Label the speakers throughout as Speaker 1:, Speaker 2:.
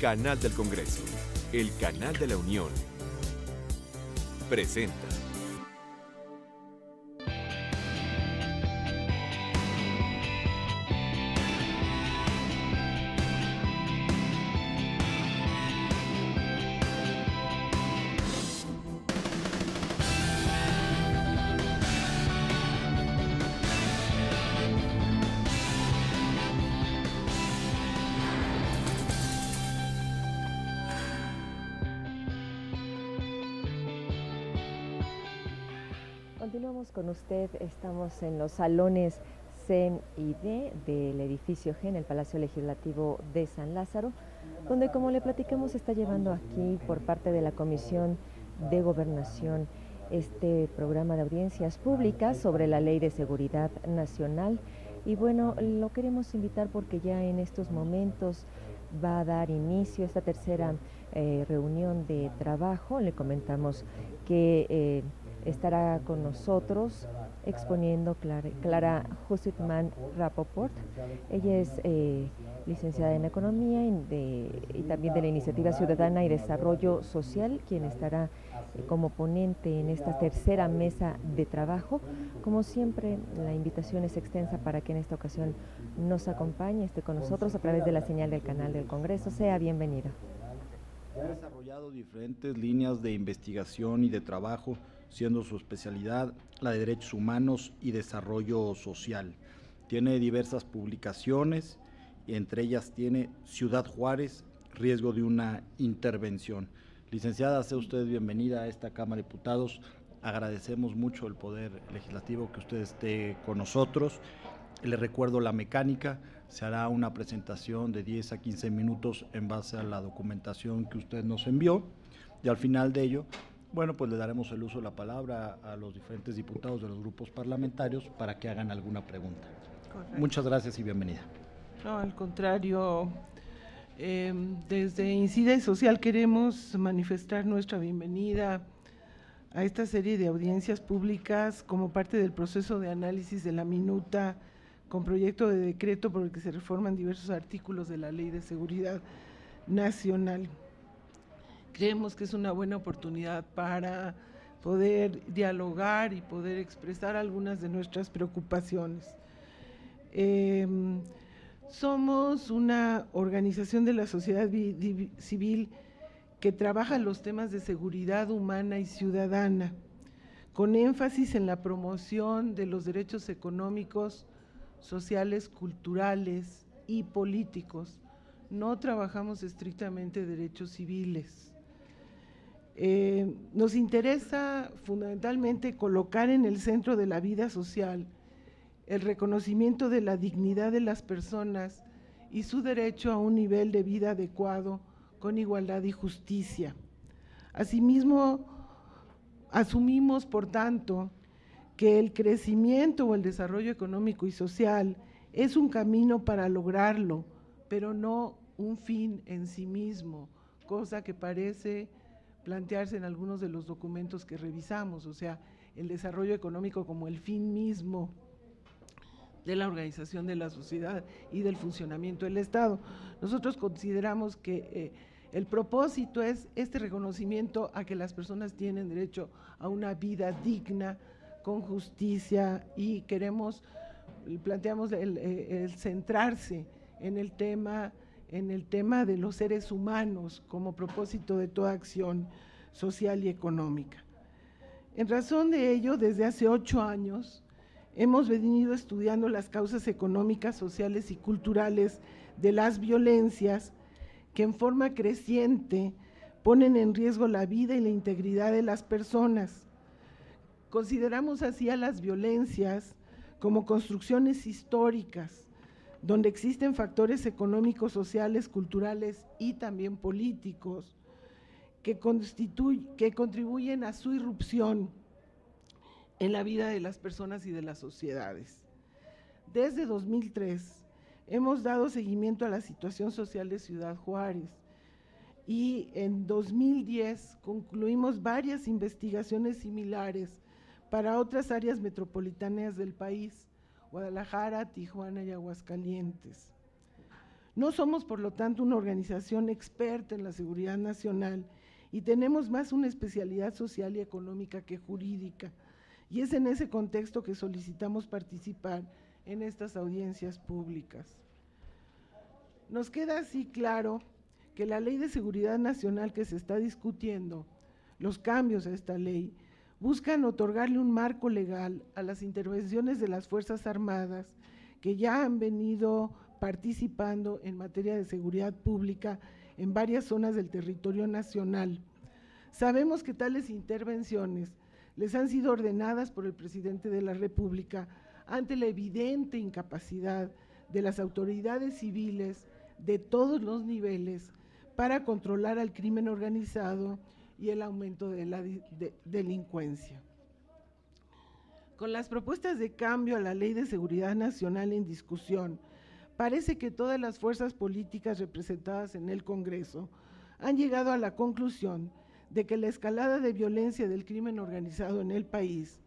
Speaker 1: Canal del Congreso, el canal de la Unión, presenta.
Speaker 2: Continuamos con usted, estamos en los salones CEN y D del edificio G en el Palacio Legislativo de San Lázaro, donde, como le platicamos, está llevando aquí por parte de la Comisión de Gobernación este programa de audiencias públicas sobre la Ley de Seguridad Nacional. Y bueno, lo queremos invitar porque ya en estos momentos va a dar inicio esta tercera reunión de trabajo. Le comentamos que estará con nosotros exponiendo Clara Hussitman Rapoport. Ella es licenciada en Economía y también de la Iniciativa Ciudadana y Desarrollo Social, quien estará como ponente en esta tercera mesa de trabajo. Como siempre, la invitación es extensa para que en esta ocasión nos acompañe, esté con nosotros a través de la señal del canal del Congreso. Sea bienvenida.
Speaker 3: Ha desarrollado diferentes líneas de investigación y de trabajo, siendo su especialidad la de Derechos Humanos y Desarrollo Social. Tiene diversas publicaciones, y entre ellas tiene Ciudad Juárez, riesgo de una intervención. Licenciada, sea usted bienvenida a esta Cámara de Diputados. Agradecemos mucho el Poder Legislativo que usted esté con nosotros. Le recuerdo la mecánica: se hará una presentación de 10 a 15 minutos en base a la documentación que usted nos envió, y al final de ello, bueno, pues le daremos el uso de la palabra a los diferentes diputados de los grupos parlamentarios para que hagan alguna pregunta. Correcto. Muchas gracias y bienvenida.
Speaker 4: No, al contrario, desde Incide Social queremos manifestar nuestra bienvenida a esta serie de audiencias públicas como parte del proceso de análisis de la minuta con proyecto de decreto por el que se reforman diversos artículos de la Ley de Seguridad Nacional. Creemos que es una buena oportunidad para poder dialogar y poder expresar algunas de nuestras preocupaciones. Somos una organización de la sociedad civil que trabaja los temas de seguridad humana y ciudadana, con énfasis en la promoción de los derechos económicos, sociales, culturales y políticos. No trabajamos estrictamente derechos civiles. Nos interesa fundamentalmente colocar en el centro de la vida social el reconocimiento de la dignidad de las personas y su derecho a un nivel de vida adecuado con igualdad y justicia. Asimismo, asumimos, por tanto, que el crecimiento o el desarrollo económico y social es un camino para lograrlo, pero no un fin en sí mismo, cosa que parece plantearse en algunos de los documentos que revisamos, o sea, el desarrollo económico como el fin mismo de la organización de la sociedad y del funcionamiento del Estado. Nosotros consideramos que el propósito es este reconocimiento a que las personas tienen derecho a una vida digna, con justicia, y planteamos el centrarse en el tema de los seres humanos como propósito de toda acción social y económica. En razón de ello, desde hace 8 años, hemos venido estudiando las causas económicas, sociales y culturales de las violencias que en forma creciente ponen en riesgo la vida y la integridad de las personas. Consideramos así a las violencias como construcciones históricas, donde existen factores económicos, sociales, culturales y también políticos que contribuyen a su irrupción en la vida de las personas y de las sociedades. Desde 2003 hemos dado seguimiento a la situación social de Ciudad Juárez y en 2010 concluimos varias investigaciones similares para otras áreas metropolitanas del país, Guadalajara, Tijuana y Aguascalientes. No somos, por lo tanto, una organización experta en la seguridad nacional y tenemos más una especialidad social y económica que jurídica, y es en ese contexto que solicitamos participar en estas audiencias públicas. Nos queda así claro que la Ley de Seguridad Nacional que se está discutiendo, los cambios a esta ley, buscan otorgarle un marco legal a las intervenciones de las Fuerzas Armadas que ya han venido participando en materia de seguridad pública en varias zonas del territorio nacional. Sabemos que tales intervenciones les han sido ordenadas por el presidente de la República ante la evidente incapacidad de las autoridades civiles de todos los niveles para controlar al crimen organizado y el aumento de la delincuencia. Con las propuestas de cambio a la Ley de Seguridad Nacional en discusión, parece que todas las fuerzas políticas representadas en el Congreso han llegado a la conclusión de que la escalada de violencia del crimen organizado en el país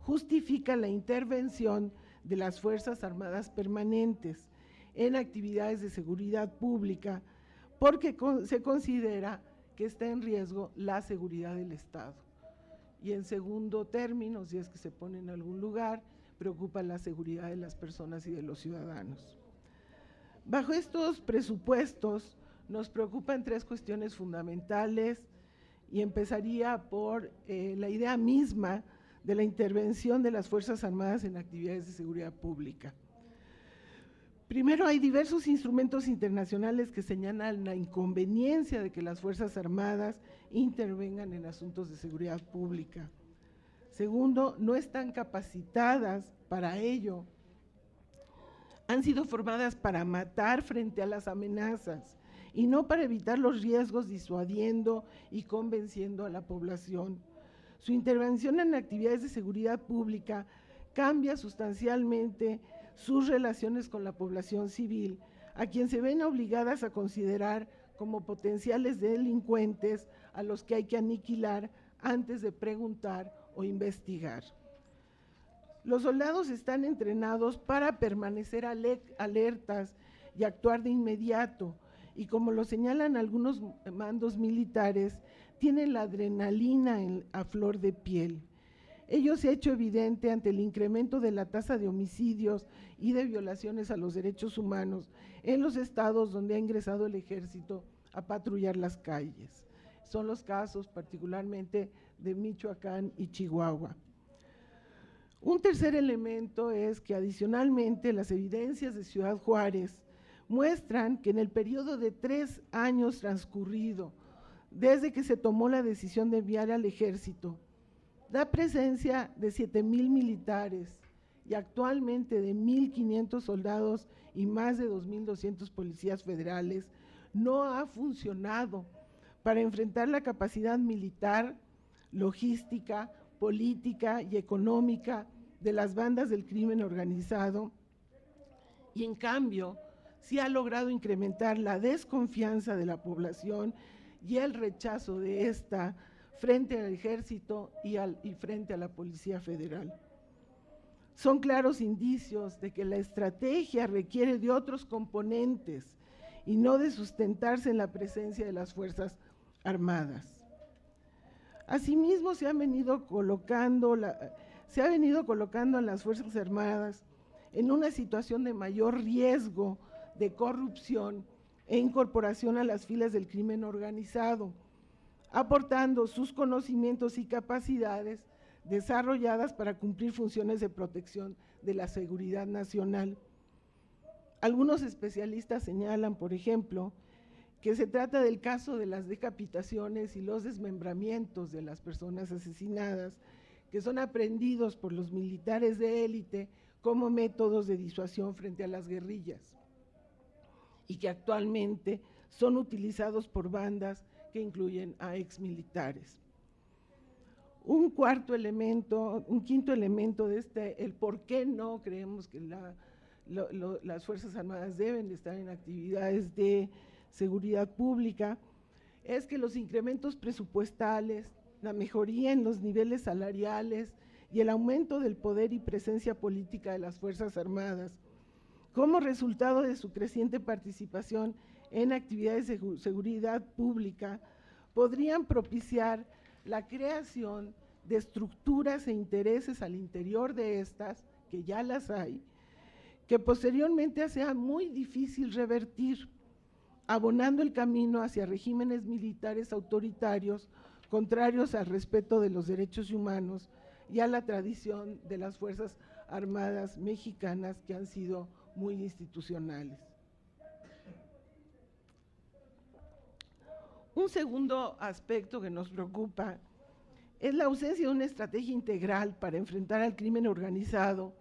Speaker 4: justifica la intervención de las Fuerzas Armadas permanentes en actividades de seguridad pública porque se considera que está en riesgo la seguridad del Estado. Y en segundo término, si es que se pone en algún lugar, preocupa la seguridad de las personas y de los ciudadanos. Bajo estos presupuestos nos preocupan tres cuestiones fundamentales y empezaría por la idea misma de la intervención de las Fuerzas Armadas en actividades de seguridad pública. Primero, hay diversos instrumentos internacionales que señalan la inconveniencia de que las Fuerzas Armadas intervengan en asuntos de seguridad pública. Segundo, no están capacitadas para ello. Han sido formadas para matar frente a las amenazas y no para evitar los riesgos, disuadiendo y convenciendo a la población. Su intervención en actividades de seguridad pública cambia sustancialmente sus relaciones con la población civil, a quien se ven obligadas a considerar como potenciales delincuentes a los que hay que aniquilar antes de preguntar o investigar. Los soldados están entrenados para permanecer alertas y actuar de inmediato, y como lo señalan algunos mandos militares, tienen la adrenalina a flor de piel. Ello se ha hecho evidente ante el incremento de la tasa de homicidios y de violaciones a los derechos humanos en los estados donde ha ingresado el ejército a patrullar las calles. Son los casos particularmente de Michoacán y Chihuahua. Un tercer elemento es que adicionalmente las evidencias de Ciudad Juárez muestran que en el periodo de 3 años transcurrido desde que se tomó la decisión de enviar al ejército, da presencia de 7,000 militares y actualmente de 1,500 soldados y más de 2,200 policías federales, no ha funcionado para enfrentar la capacidad militar, logística, política y económica de las bandas del crimen organizado, y en cambio sí ha logrado incrementar la desconfianza de la población y el rechazo de esta frente al ejército y frente a la Policía Federal. Son claros indicios de que la estrategia requiere de otros componentes y no de sustentarse en la presencia de las Fuerzas Armadas. Asimismo, se ha venido colocando a las Fuerzas Armadas en una situación de mayor riesgo de corrupción e incorporación a las filas del crimen organizado, aportando sus conocimientos y capacidades desarrolladas para cumplir funciones de protección de la seguridad nacional. Algunos especialistas señalan, por ejemplo, que se trata del caso de las decapitaciones y los desmembramientos de las personas asesinadas, que son aprendidos por los militares de élite como métodos de disuasión frente a las guerrillas, y que actualmente son utilizados por bandas que incluyen a exmilitares. Un quinto elemento de el por qué no creemos que las Fuerzas Armadas deben de estar en actividades de seguridad pública, es que los incrementos presupuestales, la mejoría en los niveles salariales y el aumento del poder y presencia política de las Fuerzas Armadas, como resultado de su creciente participación en actividades de seguridad pública, podrían propiciar la creación de estructuras e intereses al interior de estas, que ya las hay, que posteriormente sea muy difícil revertir, abonando el camino hacia regímenes militares autoritarios contrarios al respeto de los derechos humanos y a la tradición de las Fuerzas Armadas mexicanas, que han sido muy institucionales. Un segundo aspecto que nos preocupa es la ausencia de una estrategia integral para enfrentar al crimen organizado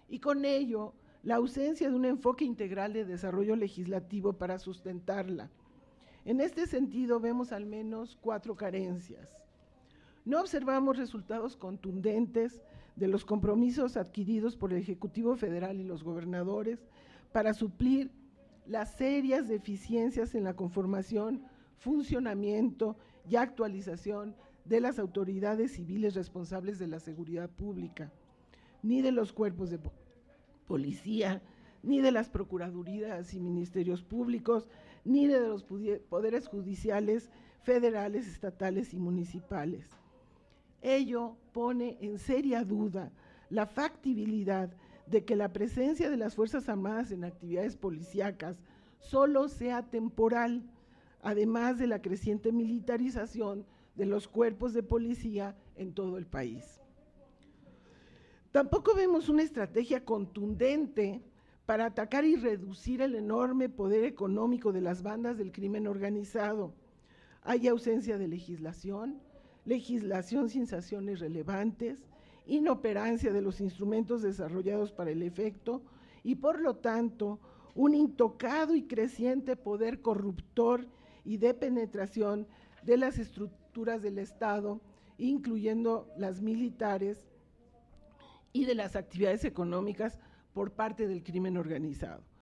Speaker 4: y con ello la ausencia de un enfoque integral de desarrollo legislativo para sustentarla. En este sentido, vemos al menos 4 carencias. No observamos resultados contundentes de los compromisos adquiridos por el Ejecutivo Federal y los gobernadores para suplir las serias deficiencias en la conformación, funcionamiento y actualización de las autoridades civiles responsables de la seguridad pública, ni de los cuerpos de policía, ni de las procuradurías y ministerios públicos, ni de los poderes judiciales federales, estatales y municipales. Ello pone en seria duda la factibilidad de que la presencia de las Fuerzas Armadas en actividades policíacas solo sea temporal, además de la creciente militarización de los cuerpos de policía en todo el país. Tampoco vemos una estrategia contundente para atacar y reducir el enorme poder económico de las bandas del crimen organizado. Hay ausencia de legislación sin sanciones relevantes, inoperancia de los instrumentos desarrollados para el efecto y, por lo tanto, un intocado y creciente poder corruptor y de penetración de las estructuras del Estado, incluyendo las militares, y de las actividades económicas por parte del crimen organizado.